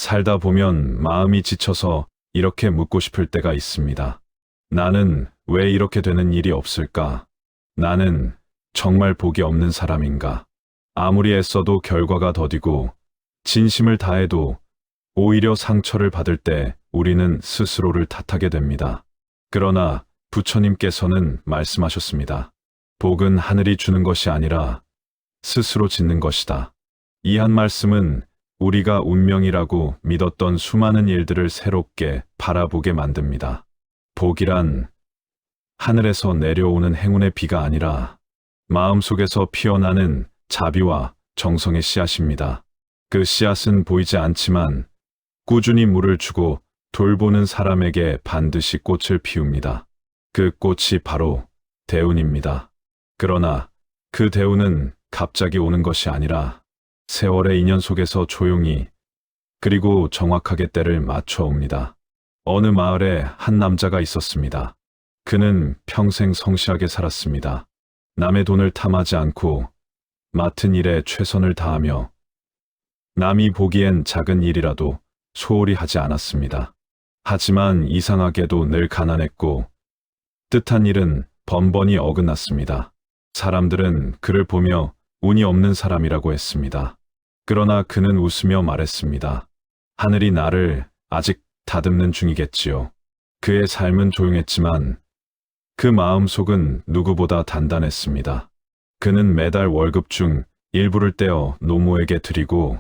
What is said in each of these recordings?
살다 보면 마음이 지쳐서 이렇게 묻고 싶을 때가 있습니다. 나는 왜 이렇게 되는 일이 없을까? 나는 정말 복이 없는 사람인가? 아무리 애써도 결과가 더디고 진심을 다해도 오히려 상처를 받을 때 우리는 스스로를 탓하게 됩니다. 그러나 부처님께서는 말씀하셨습니다. 복은 하늘이 주는 것이 아니라 스스로 짓는 것이다. 이 한 말씀은 우리가 운명이라고 믿었던 수많은 일들을 새롭게 바라보게 만듭니다. 복이란 하늘에서 내려오는 행운의 비가 아니라 마음속에서 피어나는 자비와 정성의 씨앗입니다. 그 씨앗은 보이지 않지만 꾸준히 물을 주고 돌보는 사람에게 반드시 꽃을 피웁니다. 그 꽃이 바로 대운입니다. 그러나 그 대운은 갑자기 오는 것이 아니라 세월의 인연 속에서 조용히 그리고 정확하게 때를 맞춰 옵니다. 어느 마을에 한 남자가 있었습니다. 그는 평생 성실하게 살았습니다. 남의 돈을 탐하지 않고 맡은 일에 최선을 다하며 남이 보기엔 작은 일이라도 소홀히 하지 않았습니다. 하지만 이상하게도 늘 가난했고 뜻한 일은 번번이 어긋났습니다. 사람들은 그를 보며 운이 없는 사람이라고 했습니다. 그러나 그는 웃으며 말했습니다. 하늘이 나를 아직 다듬는 중이겠지요. 그의 삶은 조용했지만 그 마음속은 누구보다 단단했습니다. 그는 매달 월급 중 일부를 떼어 노모에게 드리고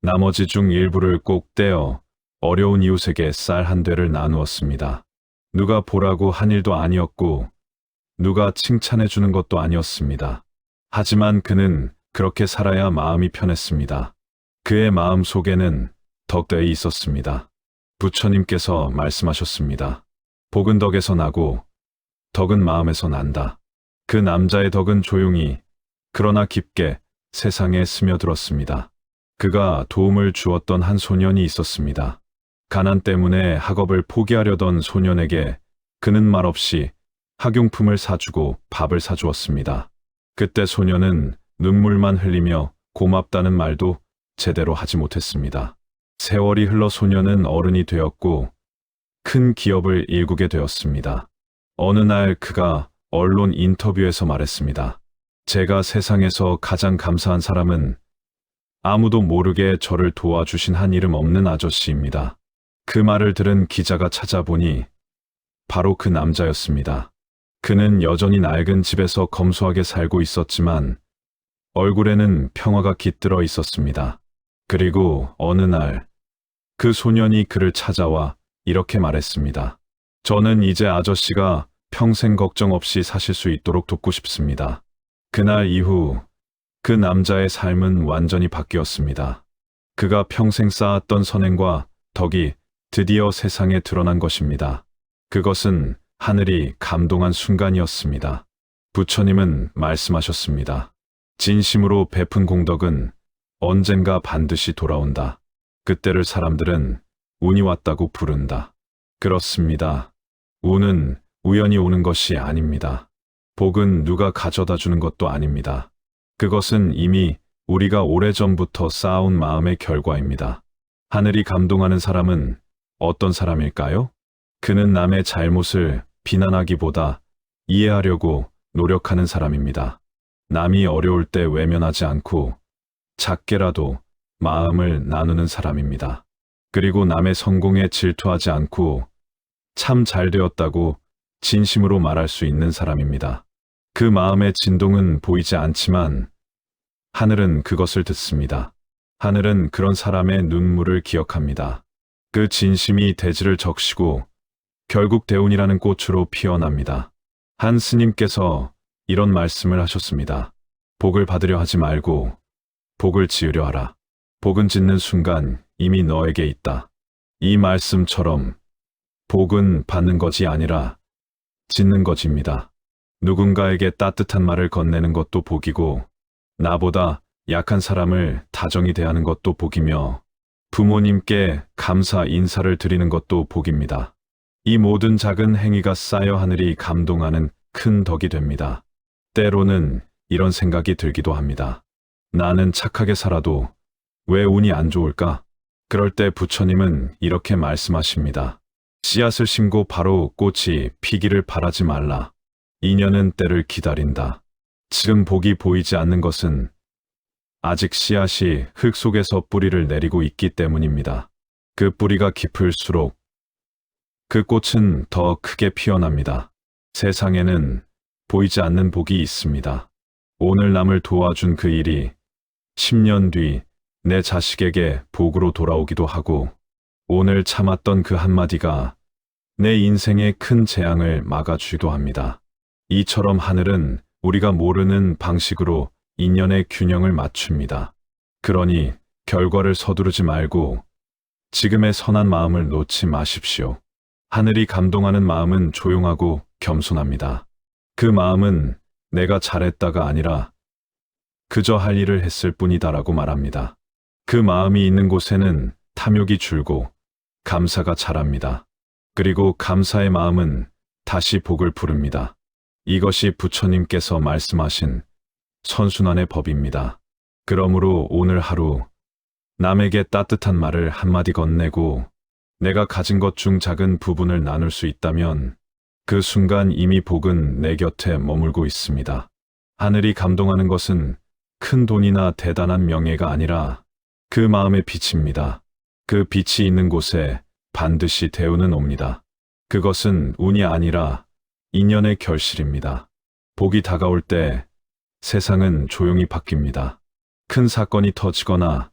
나머지 중 일부를 꼭 떼어 어려운 이웃에게 쌀 한 되를 나누었습니다. 누가 보라고 한 일도 아니었고 누가 칭찬해 주는 것도 아니었습니다. 하지만 그는 그렇게 살아야 마음이 편했습니다. 그의 마음 속에는 덕대이 있었습니다. 부처님께서 말씀하셨습니다. 복은 덕에서 나고 덕은 마음에서 난다. 그 남자의 덕은 조용히 그러나 깊게 세상에 스며들었습니다. 그가 도움을 주었던 한 소년이 있었습니다. 가난 때문에 학업을 포기하려던 소년에게 그는 말없이 학용품을 사주고 밥을 사주었습니다. 그때 소년은 눈물만 흘리며 고맙다는 말도 제대로 하지 못했습니다. 세월이 흘러 소년은 어른이 되었고 큰 기업을 일구게 되었습니다. 어느 날 그가 언론 인터뷰에서 말했습니다. 제가 세상에서 가장 감사한 사람은 아무도 모르게 저를 도와주신 한 이름 없는 아저씨입니다. 그 말을 들은 기자가 찾아보니 바로 그 남자였습니다. 그는 여전히 낡은 집에서 검소하게 살고 있었지만 얼굴에는 평화가 깃들어 있었습니다. 그리고 어느 날 그 소년이 그를 찾아와 이렇게 말했습니다. 저는 이제 아저씨가 평생 걱정 없이 사실 수 있도록 돕고 싶습니다. 그날 이후 그 남자의 삶은 완전히 바뀌었습니다. 그가 평생 쌓았던 선행과 덕이 드디어 세상에 드러난 것입니다. 그것은 하늘이 감동한 순간이었습니다. 부처님은 말씀하셨습니다. 진심으로 베푼 공덕은 언젠가 반드시 돌아온다. 그때를 사람들은 운이 왔다고 부른다. 그렇습니다. 운은 우연히 오는 것이 아닙니다. 복은 누가 가져다 주는 것도 아닙니다. 그것은 이미 우리가 오래전부터 쌓아온 마음의 결과입니다. 하늘이 감동하는 사람은 어떤 사람일까요? 그는 남의 잘못을 비난하기보다 이해하려고 노력하는 사람입니다. 남이 어려울 때 외면하지 않고 작게라도 마음을 나누는 사람입니다. 그리고 남의 성공에 질투하지 않고 참 잘되었다고 진심으로 말할 수 있는 사람입니다. 그 마음의 진동은 보이지 않지만 하늘은 그것을 듣습니다. 하늘은 그런 사람의 눈물을 기억합니다. 그 진심이 대지를 적시고 결국 대운이라는 꽃으로 피어납니다. 한 스님께서 이런 말씀을 하셨습니다. 복을 받으려 하지 말고 복을 지으려 하라. 복은 짓는 순간 이미 너에게 있다. 이 말씀처럼 복은 받는 것이 아니라 짓는 것입니다. 누군가에게 따뜻한 말을 건네는 것도 복이고 나보다 약한 사람을 다정히 대하는 것도 복이며 부모님께 감사 인사를 드리는 것도 복입니다. 이 모든 작은 행위가 쌓여 하늘이 감동하는 큰 덕이 됩니다. 때로는 이런 생각이 들기도 합니다. 나는 착하게 살아도 왜 운이 안 좋을까? 그럴 때 부처님은 이렇게 말씀하십니다. 씨앗을 심고 바로 꽃이 피기를 바라지 말라. 인연은 때를 기다린다. 지금 복이 보이지 않는 것은 아직 씨앗이 흙 속에서 뿌리를 내리고 있기 때문입니다. 그 뿌리가 깊을수록 그 꽃은 더 크게 피어납니다. 세상에는 보이지 않는 복이 있습니다. 오늘 남을 도와준 그 일이 10년 뒤 내 자식에게 복으로 돌아오기도 하고, 오늘 참았던 그 한마디가 내 인생의 큰 재앙을 막아주기도 합니다. 이처럼 하늘은 우리가 모르는 방식으로 인연의 균형을 맞춥니다. 그러니 결과를 서두르지 말고 지금의 선한 마음을 놓지 마십시오. 하늘이 감동하는 마음은 조용하고 겸손합니다. 그 마음은 내가 잘했다가 아니라 그저 할 일을 했을 뿐이다라고 말합니다. 그 마음이 있는 곳에는 탐욕이 줄고 감사가 자랍니다. 그리고 감사의 마음은 다시 복을 부릅니다. 이것이 부처님께서 말씀하신 선순환의 법입니다. 그러므로 오늘 하루 남에게 따뜻한 말을 한마디 건네고 내가 가진 것 중 작은 부분을 나눌 수 있다면 그 순간 이미 복은 내 곁에 머물고 있습니다. 하늘이 감동하는 것은 큰 돈이나 대단한 명예가 아니라 그 마음의 빛입니다. 그 빛이 있는 곳에 반드시 대우는 옵니다. 그것은 운이 아니라 인연의 결실입니다. 복이 다가올 때 세상은 조용히 바뀝니다. 큰 사건이 터지거나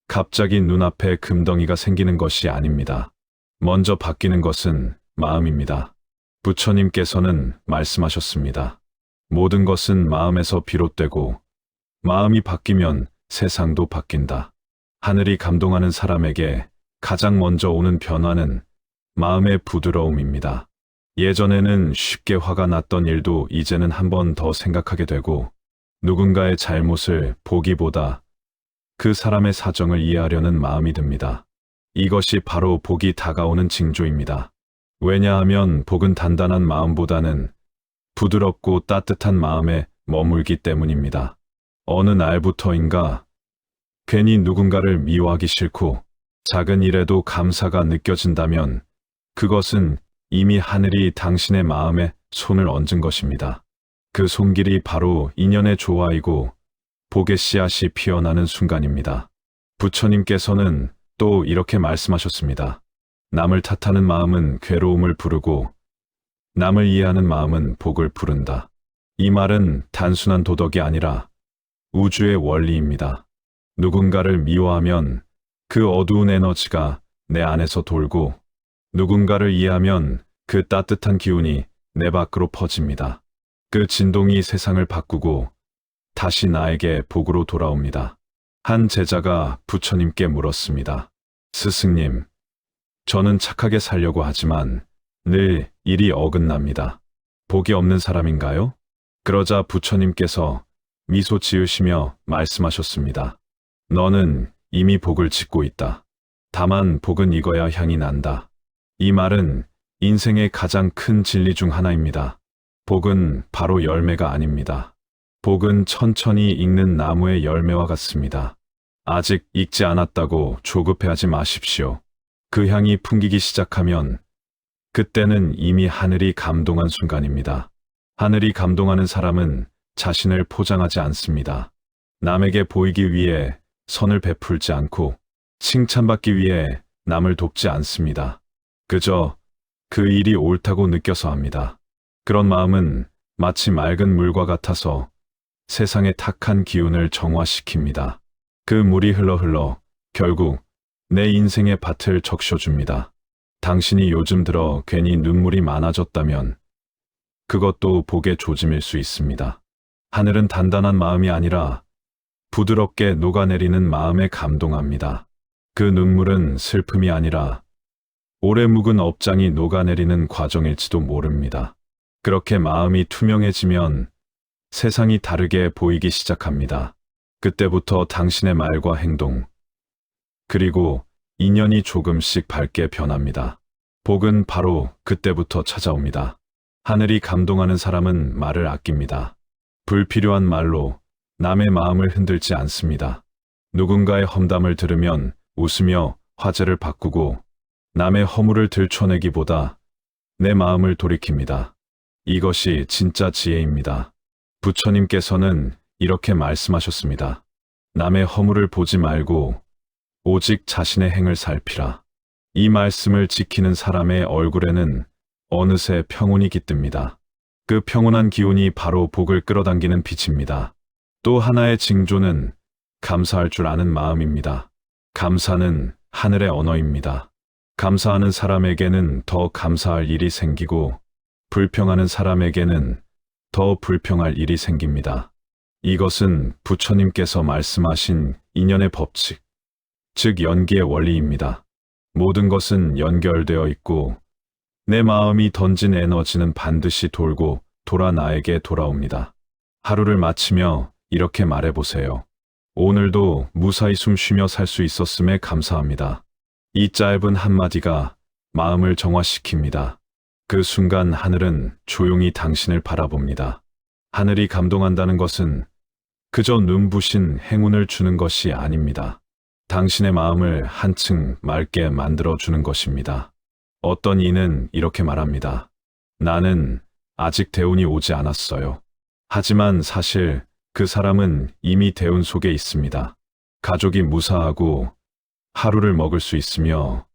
갑자기 눈앞에 금덩이가 생기는 것이 아닙니다. 먼저 바뀌는 것은 마음입니다. 부처님께서는 말씀하셨습니다. 모든 것은 마음에서 비롯되고 마음이 바뀌면 세상도 바뀐다. 하늘이 감동하는 사람에게 가장 먼저 오는 변화는 마음의 부드러움입니다. 예전에는 쉽게 화가 났던 일도 이제는 한 번 더 생각하게 되고 누군가의 잘못을 보기보다 그 사람의 사정을 이해하려는 마음이 듭니다. 이것이 바로 복이 다가오는 징조입니다. 왜냐하면 복은 단단한 마음보다는 부드럽고 따뜻한 마음에 머물기 때문입니다. 어느 날부터인가 괜히 누군가를 미워하기 싫고 작은 일에도 감사가 느껴진다면 그것은 이미 하늘이 당신의 마음에 손을 얹은 것입니다. 그 손길이 바로 인연의 조화이고 복의 씨앗이 피어나는 순간입니다. 부처님께서는 또 이렇게 말씀하셨습니다. 남을 탓하는 마음은 괴로움을 부르고 남을 이해하는 마음은 복을 부른다. 이 말은 단순한 도덕이 아니라 우주의 원리입니다. 누군가를 미워하면 그 어두운 에너지가 내 안에서 돌고 누군가를 이해하면 그 따뜻한 기운이 내 밖으로 퍼집니다. 그 진동이 세상을 바꾸고 다시 나에게 복으로 돌아옵니다. 한 제자가 부처님께 물었습니다. 스승님, 저는 착하게 살려고 하지만 늘 일이 어긋납니다. 복이 없는 사람인가요? 그러자 부처님께서 미소 지으시며 말씀하셨습니다. 너는 이미 복을 짓고 있다. 다만 복은 익어야 향이 난다. 이 말은 인생의 가장 큰 진리 중 하나입니다. 복은 바로 열매가 아닙니다. 복은 천천히 익는 나무의 열매와 같습니다. 아직 익지 않았다고 조급해하지 마십시오. 그 향이 풍기기 시작하면 그때는 이미 하늘이 감동한 순간입니다. 하늘이 감동하는 사람은 자신을 포장하지 않습니다. 남에게 보이기 위해 선을 베풀지 않고 칭찬받기 위해 남을 돕지 않습니다. 그저 그 일이 옳다고 느껴서 합니다. 그런 마음은 마치 맑은 물과 같아서 세상의 탁한 기운을 정화시킵니다. 그 물이 흘러 결국 내 인생의 밭을 적셔줍니다. 당신이 요즘 들어 괜히 눈물이 많아졌다면 그것도 복의 조짐일 수 있습니다. 하늘은 단단한 마음이 아니라 부드럽게 녹아내리는 마음에 감동합니다. 그 눈물은 슬픔이 아니라 오래 묵은 업장이 녹아내리는 과정일지도 모릅니다. 그렇게 마음이 투명해지면 세상이 다르게 보이기 시작합니다. 그때부터 당신의 말과 행동, 그리고 인연이 조금씩 밝게 변합니다. 복은 바로 그때부터 찾아옵니다. 하늘이 감동하는 사람은 말을 아낍니다. 불필요한 말로 남의 마음을 흔들지 않습니다. 누군가의 험담을 들으면 웃으며 화제를 바꾸고 남의 허물을 들춰내기보다 내 마음을 돌이킵니다. 이것이 진짜 지혜입니다. 부처님께서는 이렇게 말씀하셨습니다. 남의 허물을 보지 말고 오직 자신의 행을 살피라. 이 말씀을 지키는 사람의 얼굴에는 어느새 평온이 깃듭니다. 그 평온한 기운이 바로 복을 끌어당기는 빛입니다. 또 하나의 징조는 감사할 줄 아는 마음입니다. 감사는 하늘의 언어입니다. 감사하는 사람에게는 더 감사할 일이 생기고 불평하는 사람에게는 더 불평할 일이 생깁니다. 이것은 부처님께서 말씀하신 인연의 법칙, 즉 연기의 원리입니다. 모든 것은 연결되어 있고 내 마음이 던진 에너지는 반드시 돌고 돌아 나에게 돌아옵니다. 하루를 마치며 이렇게 말해보세요. 오늘도 무사히 숨 쉬며 살 수 있었음에 감사합니다. 이 짧은 한마디가 마음을 정화시킵니다. 그 순간 하늘은 조용히 당신을 바라봅니다. 하늘이 감동한다는 것은 그저 눈부신 행운을 주는 것이 아닙니다. 당신의 마음을 한층 맑게 만들어주는 것입니다. 어떤 이는 이렇게 말합니다. 나는 아직 대운이 오지 않았어요. 하지만 사실 그 사람은 이미 대운 속에 있습니다. 가족이 무사하고 하루를 먹을 수 있으며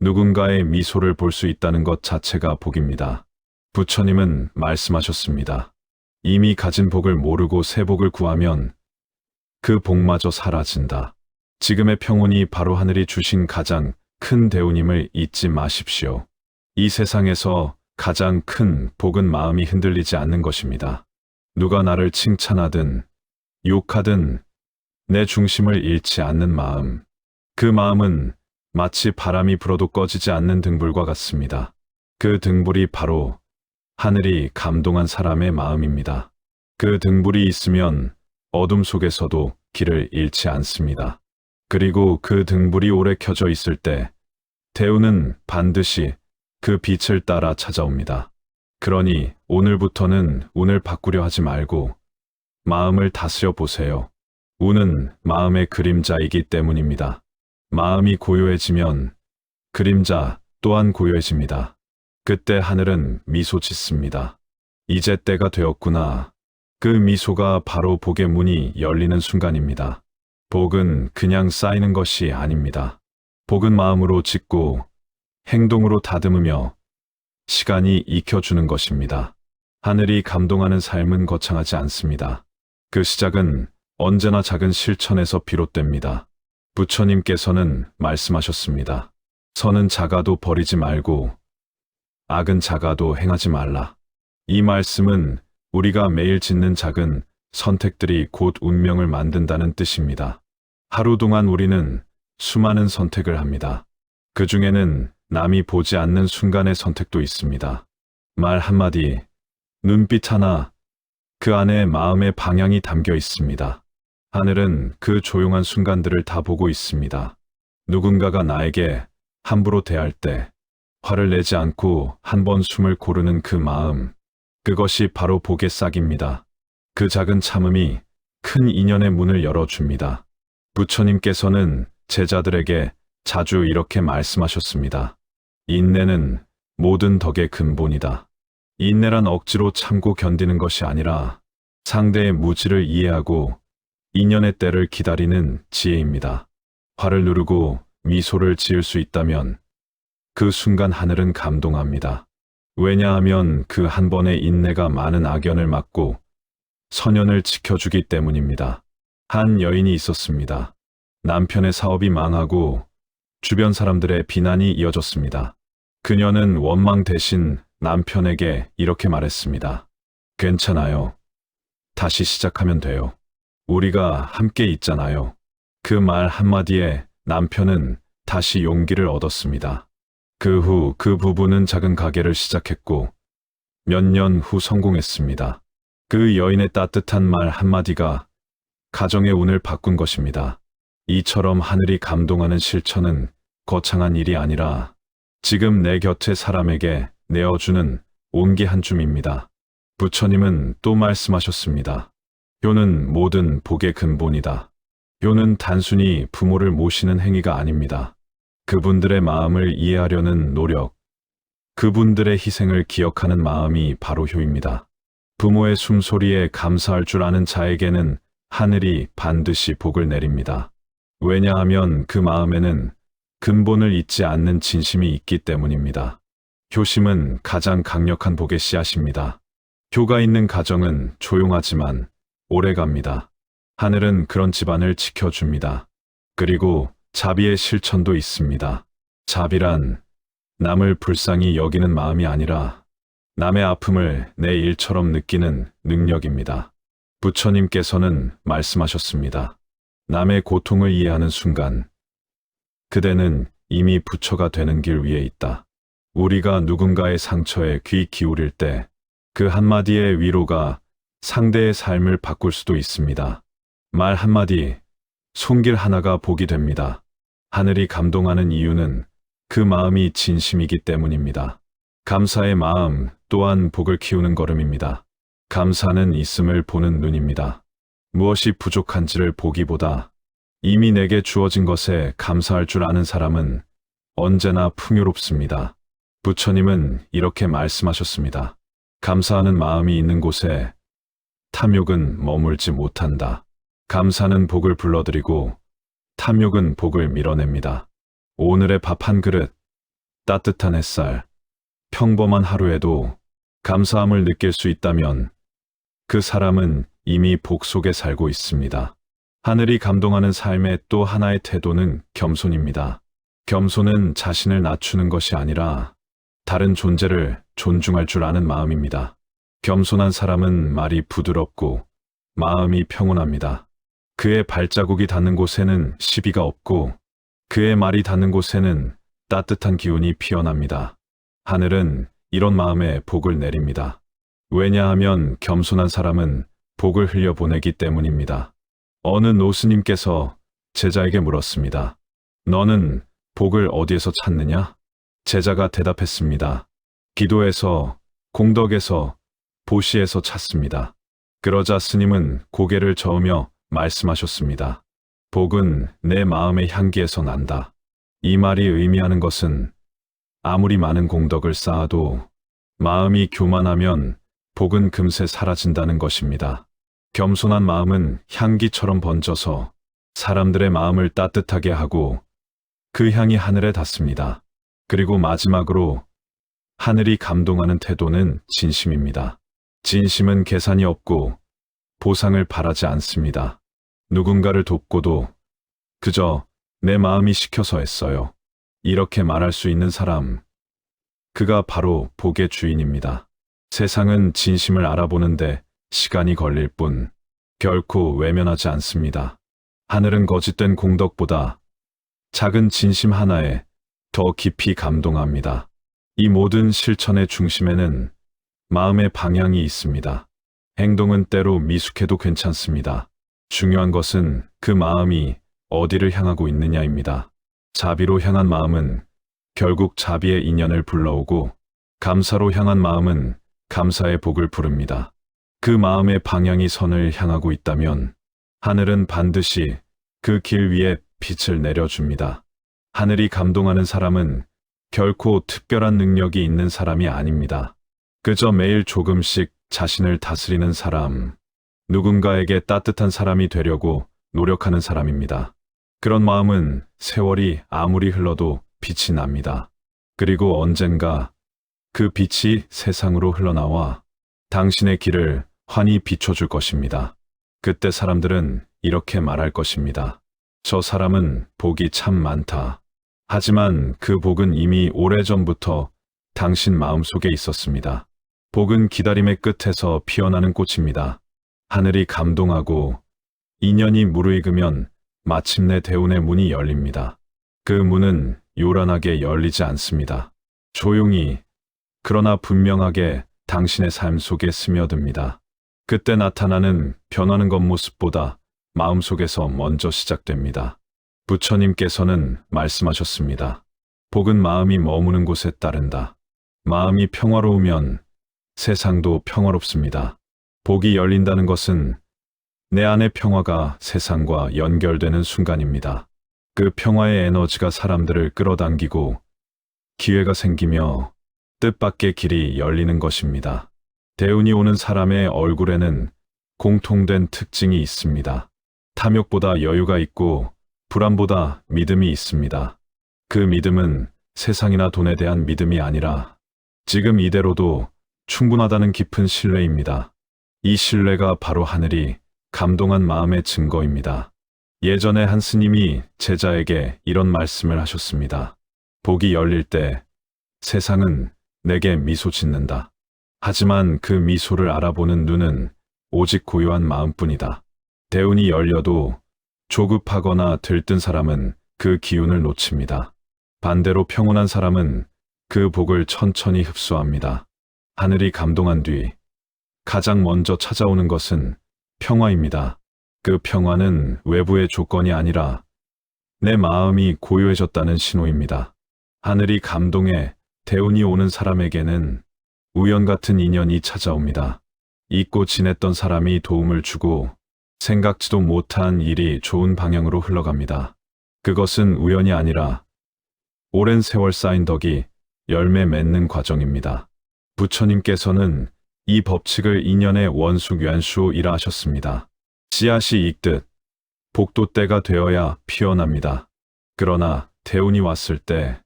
누군가의 미소를 볼 수 있다는 것 자체가 복입니다. 부처님은 말씀하셨습니다. 이미 가진 복을 모르고 새 복을 구하면 그 복마저 사라진다. 지금의 평온이 바로 하늘이 주신 가장 큰 대운임을 잊지 마십시오. 이 세상에서 가장 큰 복은 마음이 흔들리지 않는 것입니다. 누가 나를 칭찬하든 욕하든 내 중심을 잃지 않는 마음. 그 마음은 마치 바람이 불어도 꺼지지 않는 등불과 같습니다. 그 등불이 바로 하늘이 감동한 사람의 마음입니다. 그 등불이 있으면 어둠 속에서도 길을 잃지 않습니다. 그리고 그 등불이 오래 켜져 있을 때 대운은 반드시 그 빛을 따라 찾아옵니다. 그러니 오늘부터는 운을 바꾸려 하지 말고 마음을 다스려 보세요. 운은 마음의 그림자이기 때문입니다. 마음이 고요해지면 그림자 또한 고요해집니다. 그때 하늘은 미소 짓습니다. 이제 때가 되었구나. 그 미소가 바로 복의 문이 열리는 순간입니다. 복은 그냥 쌓이는 것이 아닙니다. 복은 마음으로 짓고 행동으로 다듬으며 시간이 익혀주는 것입니다. 하늘이 감동하는 삶은 거창하지 않습니다. 그 시작은 언제나 작은 실천에서 비롯됩니다. 부처님께서는 말씀하셨습니다. 선은 작아도 버리지 말고 악은 작아도 행하지 말라. 이 말씀은 우리가 매일 짓는 작은 선택들이 곧 운명을 만든다는 뜻입니다. 하루 동안 우리는 수많은 선택을 합니다. 그 중에는 남이 보지 않는 순간의 선택도 있습니다. 말 한마디, 눈빛 하나, 그 안에 마음의 방향이 담겨 있습니다. 하늘은 그 조용한 순간들을 다 보고 있습니다. 누군가가 나에게 함부로 대할 때 화를 내지 않고 한 번 숨을 고르는 그 마음, 그것이 바로 복의 싹입니다. 그 작은 참음이 큰 인연의 문을 열어줍니다. 부처님께서는 제자들에게 자주 이렇게 말씀하셨습니다. 인내는 모든 덕의 근본이다. 인내란 억지로 참고 견디는 것이 아니라 상대의 무지를 이해하고 인연의 때를 기다리는 지혜입니다. 화를 누르고 미소를 지을 수 있다면 그 순간 하늘은 감동합니다. 왜냐하면 그 한 번의 인내가 많은 악연을 막고 선연을 지켜주기 때문입니다. 한 여인이 있었습니다. 남편의 사업이 망하고 주변 사람들의 비난이 이어졌습니다. 그녀는 원망 대신 남편에게 이렇게 말했습니다. 괜찮아요. 다시 시작하면 돼요. 우리가 함께 있잖아요. 그 말 한마디에 남편은 다시 용기를 얻었습니다. 그 후 그 부부는 작은 가게를 시작했고 몇 년 후 성공했습니다. 그 여인의 따뜻한 말 한마디가 가정의 운을 바꾼 것입니다. 이처럼 하늘이 감동하는 실천은 거창한 일이 아니라 지금 내 곁의 사람에게 내어주는 온기 한 줌입니다. 부처님은 또 말씀하셨습니다. 효는 모든 복의 근본이다. 효는 단순히 부모를 모시는 행위가 아닙니다. 그분들의 마음을 이해하려는 노력, 그분들의 희생을 기억하는 마음이 바로 효입니다. 부모의 숨소리에 감사할 줄 아는 자에게는 하늘이 반드시 복을 내립니다. 왜냐하면 그 마음에는 근본을 잊지 않는 진심이 있기 때문입니다. 효심은 가장 강력한 복의 씨앗입니다. 효가 있는 가정은 조용하지만 오래갑니다. 하늘은 그런 집안을 지켜줍니다. 그리고 자비의 실천도 있습니다. 자비란 남을 불쌍히 여기는 마음이 아니라 남의 아픔을 내 일처럼 느끼는 능력입니다. 부처님께서는 말씀하셨습니다. 남의 고통을 이해하는 순간 그대는 이미 부처가 되는 길 위에 있다. 우리가 누군가의 상처에 귀 기울일 때 그 한마디의 위로가 상대의 삶을 바꿀 수도 있습니다. 말 한마디, 손길 하나가 복이 됩니다. 하늘이 감동하는 이유는 그 마음이 진심이기 때문입니다. 감사의 마음 또한 복을 키우는 걸음입니다. 감사는 있음을 보는 눈입니다. 무엇이 부족한지를 보기보다 이미 내게 주어진 것에 감사할 줄 아는 사람은 언제나 풍요롭습니다. 부처님은 이렇게 말씀하셨습니다. 감사하는 마음이 있는 곳에 탐욕은 머물지 못한다. 감사는 복을 불러들이고 탐욕은 복을 밀어냅니다. 오늘의 밥 한 그릇, 따뜻한 햇살, 평범한 하루에도 감사함을 느낄 수 있다면 그 사람은 이미 복 속에 살고 있습니다. 하늘이 감동하는 삶의 또 하나의 태도는 겸손입니다. 겸손은 자신을 낮추는 것이 아니라 다른 존재를 존중할 줄 아는 마음입니다. 겸손한 사람은 말이 부드럽고 마음이 평온합니다. 그의 발자국이 닿는 곳에는 시비가 없고 그의 말이 닿는 곳에는 따뜻한 기운이 피어납니다. 하늘은 이런 마음에 복을 내립니다. 왜냐하면 겸손한 사람은 복을 흘려보내기 때문입니다. 어느 노스님께서 제자에게 물었습니다. 너는 복을 어디에서 찾느냐? 제자가 대답했습니다. 기도에서, 공덕에서, 보시에서 찾습니다. 그러자 스님은 고개를 저으며 말씀하셨습니다. 복은 내 마음의 향기에서 난다. 이 말이 의미하는 것은 아무리 많은 공덕을 쌓아도 마음이 교만하면 복은 금세 사라진다는 것입니다. 겸손한 마음은 향기처럼 번져서 사람들의 마음을 따뜻하게 하고 그 향이 하늘에 닿습니다. 그리고 마지막으로 하늘이 감동하는 태도는 진심입니다. 진심은 계산이 없고 보상을 바라지 않습니다. 누군가를 돕고도 그저 내 마음이 시켜서 했어요. 이렇게 말할 수 있는 사람, 그가 바로 복의 주인입니다. 세상은 진심을 알아보는데 시간이 걸릴 뿐 결코 외면하지 않습니다. 하늘은 거짓된 공덕보다 작은 진심 하나에 더 깊이 감동합니다. 이 모든 실천의 중심에는 마음의 방향이 있습니다. 행동은 때로 미숙해도 괜찮습니다. 중요한 것은 그 마음이 어디를 향하고 있느냐입니다. 자비로 향한 마음은 결국 자비의 인연을 불러오고 감사로 향한 마음은 감사의 복을 부릅니다. 그 마음의 방향이 선을 향하고 있다면 하늘은 반드시 그 길 위에 빛을 내려줍니다. 하늘이 감동하는 사람은 결코 특별한 능력이 있는 사람이 아닙니다. 그저 매일 조금씩 자신을 다스리는 사람, 누군가에게 따뜻한 사람이 되려고 노력하는 사람입니다. 그런 마음은 세월이 아무리 흘러도 빛이 납니다. 그리고 언젠가 그 빛이 세상으로 흘러나와 당신의 길을 환히 비춰줄 것입니다. 그때 사람들은 이렇게 말할 것입니다. 저 사람은 복이 참 많다. 하지만 그 복은 이미 오래전부터 당신 마음속에 있었습니다. 복은 기다림의 끝에서 피어나는 꽃입니다. 하늘이 감동하고 인연이 무르익으면 마침내 대운의 문이 열립니다. 그 문은 요란하게 열리지 않습니다. 조용히, 그러나 분명하게 당신의 삶 속에 스며듭니다. 그때 나타나는 변하는 겉모습보다 마음속에서 먼저 시작됩니다. 부처님께서는 말씀하셨습니다. 복은 마음이 머무는 곳에 따른다. 마음이 평화로우면 세상도 평화롭습니다. 복이 열린다는 것은 내 안의 평화가 세상과 연결되는 순간입니다. 그 평화의 에너지가 사람들을 끌어당기고 기회가 생기며 뜻밖의 길이 열리는 것입니다. 대운이 오는 사람의 얼굴에는 공통된 특징이 있습니다. 탐욕보다 여유가 있고 불안보다 믿음이 있습니다. 그 믿음은 세상이나 돈에 대한 믿음이 아니라 지금 이대로도 충분하다는 깊은 신뢰입니다. 이 신뢰가 바로 하늘이 감동한 마음의 증거입니다. 예전에 한 스님이 제자에게 이런 말씀을 하셨습니다. 복이 열릴 때 세상은 내게 미소 짓는다. 하지만 그 미소를 알아보는 눈은 오직 고요한 마음뿐이다. 대운이 열려도 조급하거나 들뜬 사람은 그 기운을 놓칩니다. 반대로 평온한 사람은 그 복을 천천히 흡수합니다. 하늘이 감동한 뒤 가장 먼저 찾아오는 것은 평화입니다. 그 평화는 외부의 조건이 아니라 내 마음이 고요해졌다는 신호입니다. 하늘이 감동해 대운이 오는 사람에게는 우연 같은 인연이 찾아옵니다. 잊고 지냈던 사람이 도움을 주고 생각지도 못한 일이 좋은 방향으로 흘러갑니다. 그것은 우연이 아니라 오랜 세월 쌓인 덕이 열매 맺는 과정입니다. 부처님께서는 이 법칙을 인연의 원수연수이라 하셨습니다. 씨앗이 익듯 복도 때가 되어야 피어납니다. 그러나 대운이 왔을 때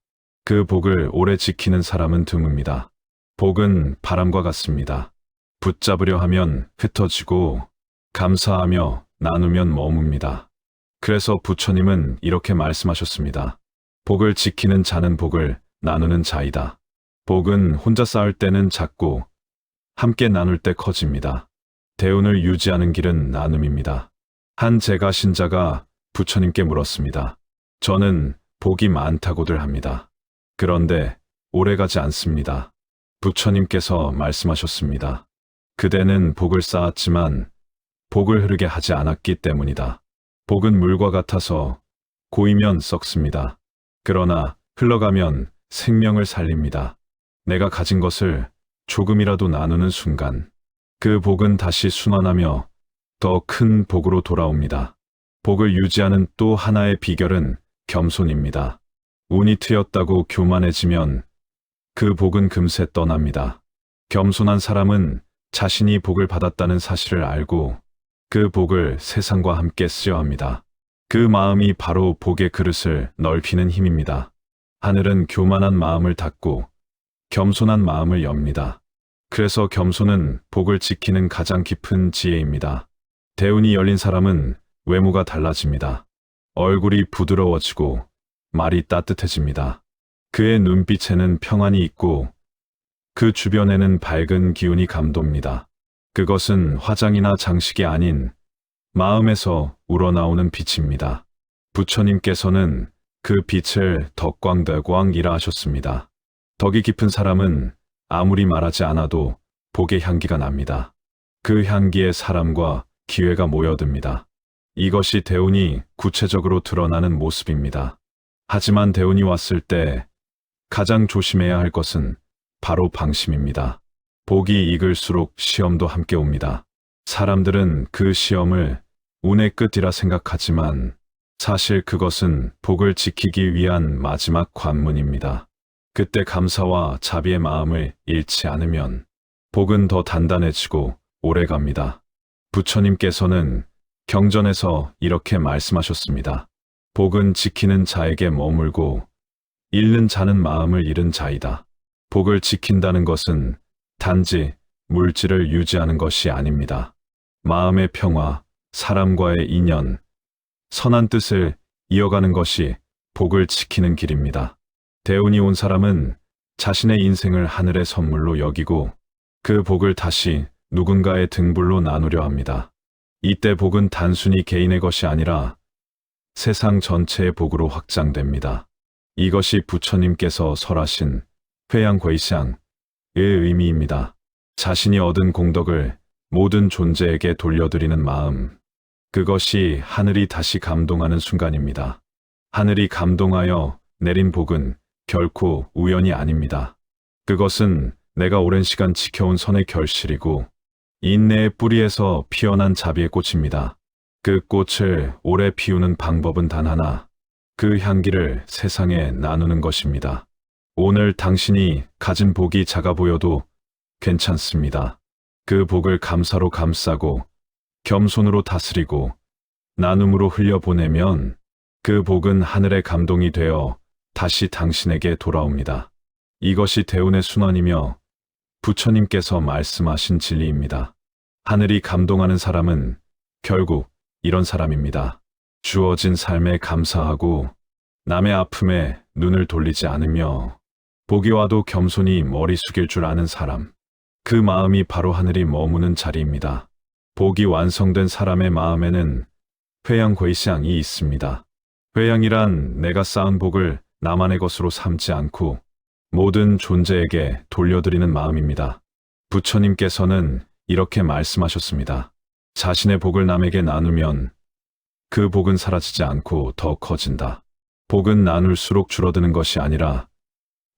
그 복을 오래 지키는 사람은 드뭅니다. 복은 바람과 같습니다. 붙잡으려 하면 흩어지고 감사하며 나누면 머뭅니다. 그래서 부처님은 이렇게 말씀하셨습니다. 복을 지키는 자는 복을 나누는 자이다. 복은 혼자 쌓을 때는 작고 함께 나눌 때 커집니다. 대운을 유지하는 길은 나눔입니다. 한 제가 신자가 부처님께 물었습니다. 저는 복이 많다고들 합니다. 그런데 오래가지 않습니다. 부처님께서 말씀하셨습니다. 그대는 복을 쌓았지만 복을 흐르게 하지 않았기 때문이다. 복은 물과 같아서 고이면 썩습니다. 그러나 흘러가면 생명을 살립니다. 내가 가진 것을 조금이라도 나누는 순간 그 복은 다시 순환하며 더 큰 복으로 돌아옵니다. 복을 유지하는 또 하나의 비결은 겸손입니다. 운이 트였다고 교만해지면 그 복은 금세 떠납니다. 겸손한 사람은 자신이 복을 받았다는 사실을 알고 그 복을 세상과 함께 쓰려 합니다. 그 마음이 바로 복의 그릇을 넓히는 힘입니다. 하늘은 교만한 마음을 닫고 겸손한 마음을 엽니다. 그래서 겸손은 복을 지키는 가장 깊은 지혜입니다. 대운이 열린 사람은 외모가 달라집니다. 얼굴이 부드러워지고 말이 따뜻해집니다. 그의 눈빛에는 평안이 있고 그 주변에는 밝은 기운이 감돕니다. 그것은 화장이나 장식이 아닌 마음에서 우러나오는 빛입니다. 부처님께서는 그 빛을 덕광대광이라 하셨습니다. 덕이 깊은 사람은 아무리 말하지 않아도 복의 향기가 납니다. 그 향기에 사람과 기회가 모여듭니다. 이것이 대운이 구체적으로 드러나는 모습입니다. 하지만 대운이 왔을 때 가장 조심해야 할 것은 바로 방심입니다. 복이 익을수록 시험도 함께 옵니다. 사람들은 그 시험을 운의 끝이라 생각하지만 사실 그것은 복을 지키기 위한 마지막 관문입니다. 그때 감사와 자비의 마음을 잃지 않으면 복은 더 단단해지고 오래갑니다. 부처님께서는 경전에서 이렇게 말씀하셨습니다. 복은 지키는 자에게 머물고 잃는 자는 마음을 잃은 자이다. 복을 지킨다는 것은 단지 물질을 유지하는 것이 아닙니다. 마음의 평화, 사람과의 인연, 선한 뜻을 이어가는 것이 복을 지키는 길입니다. 대운이 온 사람은 자신의 인생을 하늘의 선물로 여기고 그 복을 다시 누군가의 등불로 나누려 합니다. 이때 복은 단순히 개인의 것이 아니라 세상 전체의 복으로 확장됩니다. 이것이 부처님께서 설하신 회양괴샹의 의미입니다. 자신이 얻은 공덕을 모든 존재에게 돌려드리는 마음. 그것이 하늘이 다시 감동하는 순간입니다. 하늘이 감동하여 내린 복은 결코 우연이 아닙니다. 그것은 내가 오랜 시간 지켜온 선의 결실이고 인내의 뿌리에서 피어난 자비의 꽃입니다. 그 꽃을 오래 피우는 방법은 단 하나, 그 향기를 세상에 나누는 것입니다. 오늘 당신이 가진 복이 작아 보여도 괜찮습니다. 그 복을 감사로 감싸고 겸손으로 다스리고 나눔으로 흘려보내면 그 복은 하늘의 감동이 되어 다시 당신에게 돌아옵니다. 이것이 대운의 순환이며 부처님께서 말씀하신 진리입니다. 하늘이 감동하는 사람은 결국 이런 사람입니다. 주어진 삶에 감사하고 남의 아픔에 눈을 돌리지 않으며 복이 와도 겸손히 머리 숙일 줄 아는 사람. 그 마음이 바로 하늘이 머무는 자리입니다. 복이 완성된 사람의 마음에는 회양회상이 있습니다. 회양이란 내가 쌓은 복을 나만의 것으로 삼지 않고 모든 존재에게 돌려드리는 마음입니다. 부처님께서는 이렇게 말씀하셨습니다. 자신의 복을 남에게 나누면 그 복은 사라지지 않고 더 커진다. 복은 나눌수록 줄어드는 것이 아니라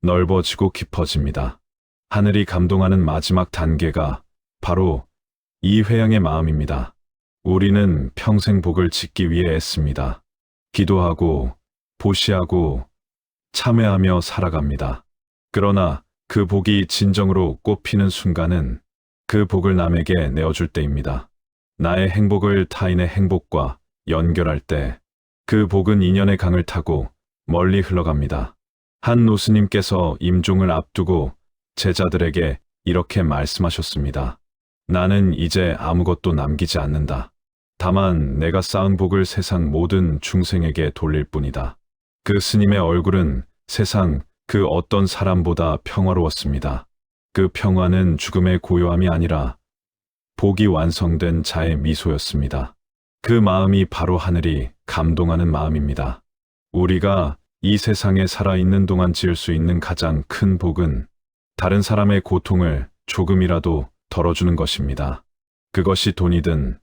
넓어지고 깊어집니다. 하늘이 감동하는 마지막 단계가 바로 이 회양의 마음입니다. 우리는 평생 복을 짓기 위해 애씁니다. 기도하고 보시하고 참회하며 살아갑니다. 그러나 그 복이 진정으로 꽃피는 순간은 그 복을 남에게 내어줄 때입니다. 나의 행복을 타인의 행복과 연결할 때 그 복은 인연의 강을 타고 멀리 흘러갑니다. 한 노스님께서 임종을 앞두고 제자들에게 이렇게 말씀하셨습니다. 나는 이제 아무것도 남기지 않는다. 다만 내가 쌓은 복을 세상 모든 중생에게 돌릴 뿐이다. 그 스님의 얼굴은 세상 그 어떤 사람보다 평화로웠습니다. 그 평화는 죽음의 고요함이 아니라 복이 완성된 자의 미소였습니다. 그 마음이 바로 하늘이 감동하는 마음입니다. 우리가 이 세상에 살아있는 동안 지을 수 있는 가장 큰 복은 다른 사람의 고통을 조금이라도 덜어주는 것입니다. 그것이 돈이든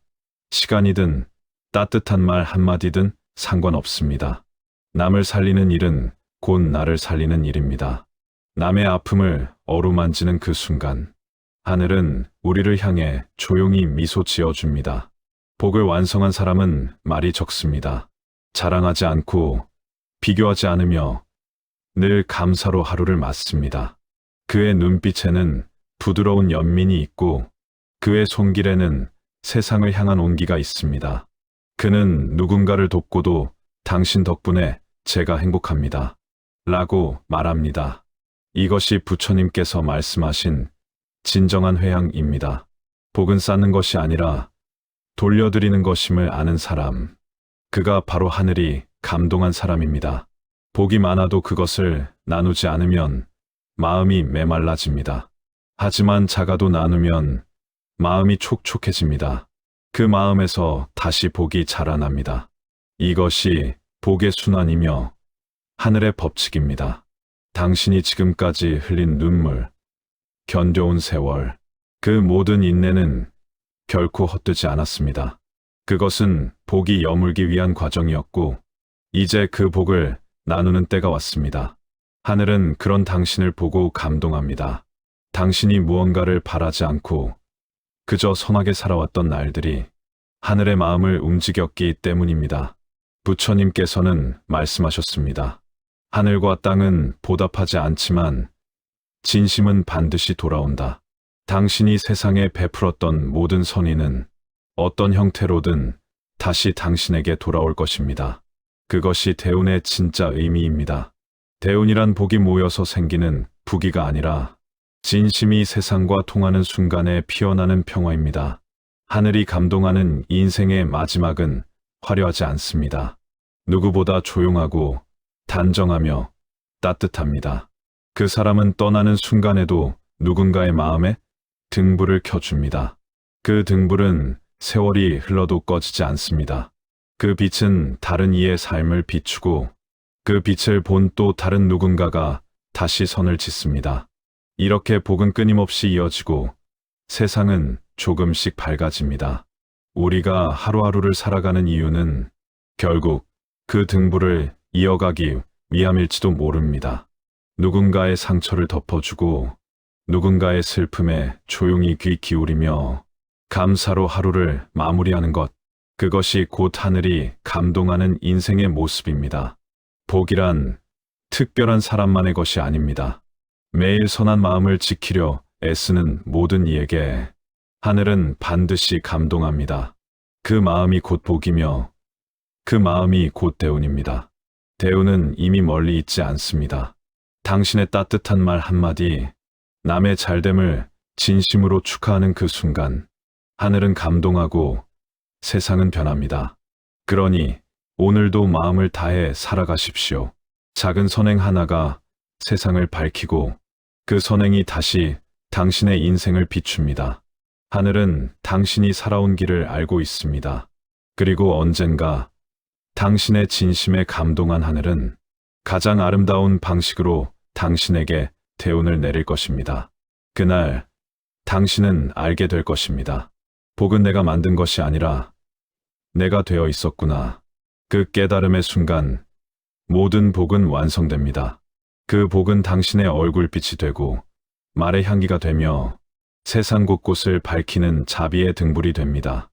시간이든 따뜻한 말 한마디든 상관없습니다. 남을 살리는 일은 곧 나를 살리는 일입니다. 남의 아픔을 어루만지는 그 순간 하늘은 우리를 향해 조용히 미소 지어줍니다. 복을 완성한 사람은 말이 적습니다. 자랑하지 않고 비교하지 않으며 늘 감사로 하루를 맞습니다. 그의 눈빛에는 부드러운 연민이 있고 그의 손길에는 세상을 향한 온기가 있습니다. 그는 누군가를 돕고도 당신 덕분에 제가 행복합니다. 라고 말합니다. 이것이 부처님께서 말씀하신 진정한 회양입니다. 복은 쌓는 것이 아니라 돌려드리는 것임을 아는 사람. 그가 바로 하늘이 감동한 사람입니다. 복이 많아도 그것을 나누지 않으면 마음이 메말라집니다. 하지만 작아도 나누면 마음이 촉촉해집니다. 그 마음에서 다시 복이 자라납니다. 이것이 복의 순환이며 하늘의 법칙입니다. 당신이 지금까지 흘린 눈물, 견뎌온 세월, 그 모든 인내는 결코 헛되지 않았습니다. 그것은 복이 여물기 위한 과정이었고 이제 그 복을 나누는 때가 왔습니다. 하늘은 그런 당신을 보고 감동합니다. 당신이 무언가를 바라지 않고 그저 선하게 살아왔던 날들이 하늘의 마음을 움직였기 때문입니다. 부처님께서는 말씀하셨습니다. 하늘과 땅은 보답하지 않지만 진심은 반드시 돌아온다. 당신이 세상에 베풀었던 모든 선의는 어떤 형태로든 다시 당신에게 돌아올 것입니다. 그것이 대운의 진짜 의미입니다. 대운이란 복이 모여서 생기는 부귀가 아니라 진심이 세상과 통하는 순간에 피어나는 평화입니다. 하늘이 감동하는 인생의 마지막은 화려하지 않습니다. 누구보다 조용하고 단정하며 따뜻합니다. 그 사람은 떠나는 순간에도 누군가의 마음에 등불을 켜줍니다. 그 등불은 세월이 흘러도 꺼지지 않습니다. 그 빛은 다른 이의 삶을 비추고 그 빛을 본 또 다른 누군가가 다시 선을 짓습니다. 이렇게 복은 끊임없이 이어지고 세상은 조금씩 밝아집니다. 우리가 하루하루를 살아가는 이유는 결국 그 등불을 이어가기 위함일지도 모릅니다. 누군가의 상처를 덮어주고 누군가의 슬픔에 조용히 귀 기울이며 감사로 하루를 마무리하는 것, 그것이 곧 하늘이 감동하는 인생의 모습입니다. 복이란 특별한 사람만의 것이 아닙니다. 매일 선한 마음을 지키려 애쓰는 모든 이에게 하늘은 반드시 감동합니다. 그 마음이 곧 복이며 그 마음이 곧 대운입니다. 대운은 이미 멀리 있지 않습니다. 당신의 따뜻한 말 한마디, 남의 잘됨을 진심으로 축하하는 그 순간, 하늘은 감동하고 세상은 변합니다. 그러니 오늘도 마음을 다해 살아가십시오. 작은 선행 하나가 세상을 밝히고 그 선행이 다시 당신의 인생을 비춥니다. 하늘은 당신이 살아온 길을 알고 있습니다. 그리고 언젠가 당신의 진심에 감동한 하늘은 가장 아름다운 방식으로 당신에게 대운을 내릴 것입니다. 그날 당신은 알게 될 것입니다. 복은 내가 만든 것이 아니라 내가 되어 있었구나. 그 깨달음의 순간 모든 복은 완성됩니다. 그 복은 당신의 얼굴빛이 되고 말의 향기가 되며 세상 곳곳을 밝히는 자비의 등불이 됩니다.